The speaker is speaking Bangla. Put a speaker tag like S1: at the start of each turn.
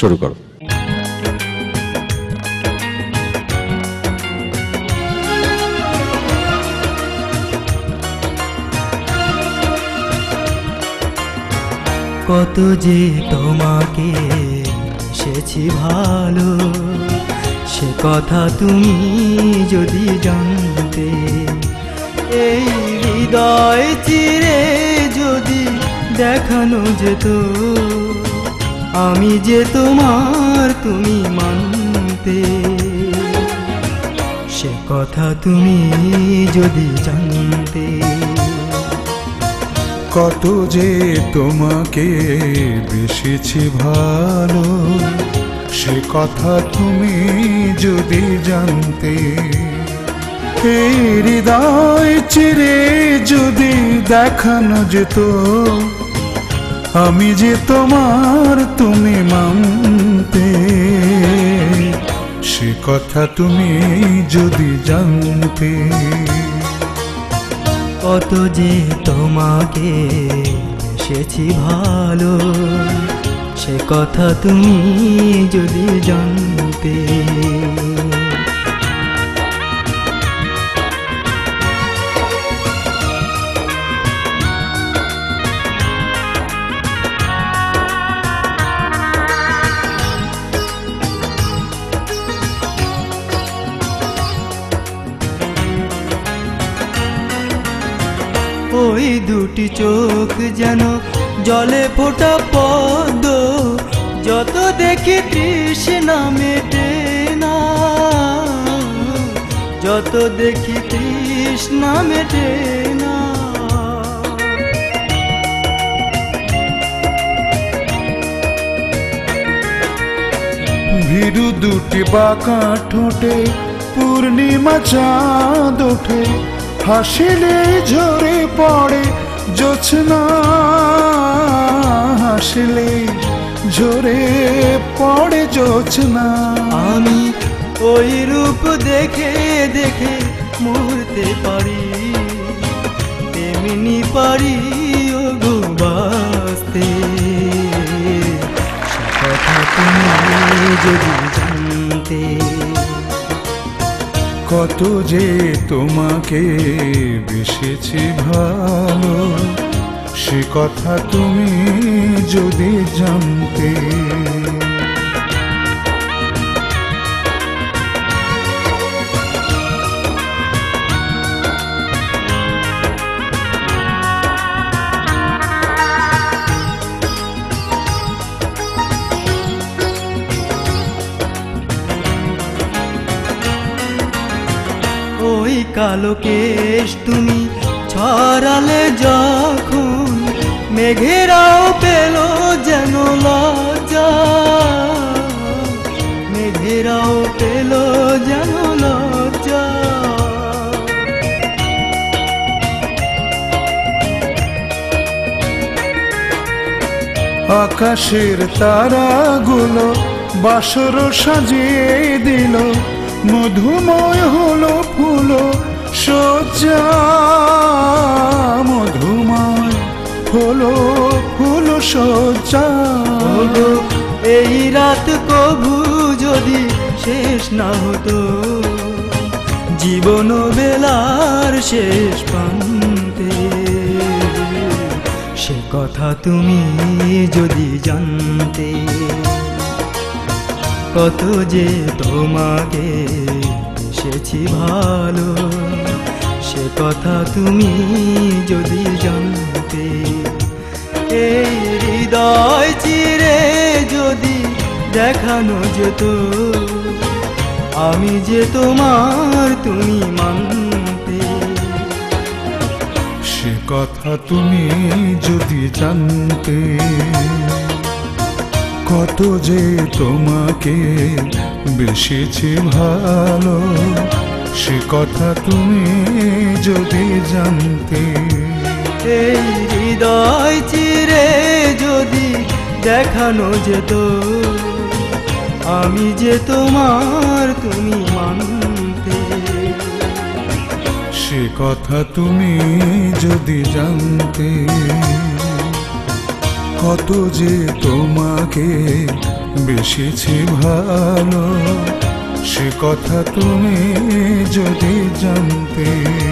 S1: শুরু করো।
S2: কত যে তোমাকে বেসেছি ভালো, সে কথা তুমি যদি জানতে। এই হৃদয় চিরে যদি দেখানো যেত, আমি যে তোমার তুমি মানতে। সে কথা তুমি যদি জানতে।
S3: কত যে তোমাকে বেসেছি ভালো, সে কথা তুমি যদি জানতে। এই হৃদয় চিরে যদি দেখানো যেত, আমি যে তোমার তুমি মানতে। সে কথা তুমি যদি জানতে।
S2: কত যে তোমাকে বেসেছি ভালো, সে কথা তুমি যদি জানতে। ওই দুটি চোখ যেন জলে ফোটা পদ্ম, যত দেখি তৃষ্ণা মেটে না, যত দেখি তৃষ্ণা মেটে না।
S3: ভীরু দুটি বাঁকা ঠোঁটে পূর্ণিমা চাঁদ ওঠে, হাসিলে ঝরে পড়ে জোছনা, হাসিলে ঝরে পড়ে জোছনা।
S2: আমি ওই রূপ দেখে দেখে মরতে পারি, তেমনি পারি ও গো বাঁচতে। সে কথা তুমি যদি জানতে।
S3: কত যে তোমাকে বেসেছি ভালো, সে কথা তুমি যদি জানতে।
S2: ওই কালো কেশ তুমি ছড়ালে যখন, মেঘেরাও পেল যেন লজ্জা, মেঘেরাও পেল যেন লজ্জা।
S3: আকাশের তারাগুলো বাসর সাজিয়ে দিল, মধুময় হলো ফুল সজ্জা, মধুময় হলো ফুল সজ্জা।
S2: এই রাত কভু যদি শেষ না হতো, জীবন বেলার শেষ প্রান্তে। সে কথা তুমি যদি জানতে। কত যে তোমাকে বেসেছি ভালো, সে কথা তুমি যদি জানতে। এই হৃদয় চিরে যদি দেখানো যেত, আমি যে তোমার তুমি মানতে।
S3: সে কথা তুমি যদি জানতে। কত যে তোমাকে বেসেছি ভালো, সে কথা তুমি যদি জানতে।
S2: এই হৃদয় চিরে যদি দেখানো যেত, আমি যে তোমার তুমি মানতে।
S3: সে কথা তুমি যদি জানতে। কত যে তোমাকে বেশেছি ভালো, সে কথা তুমি যদি জানতে।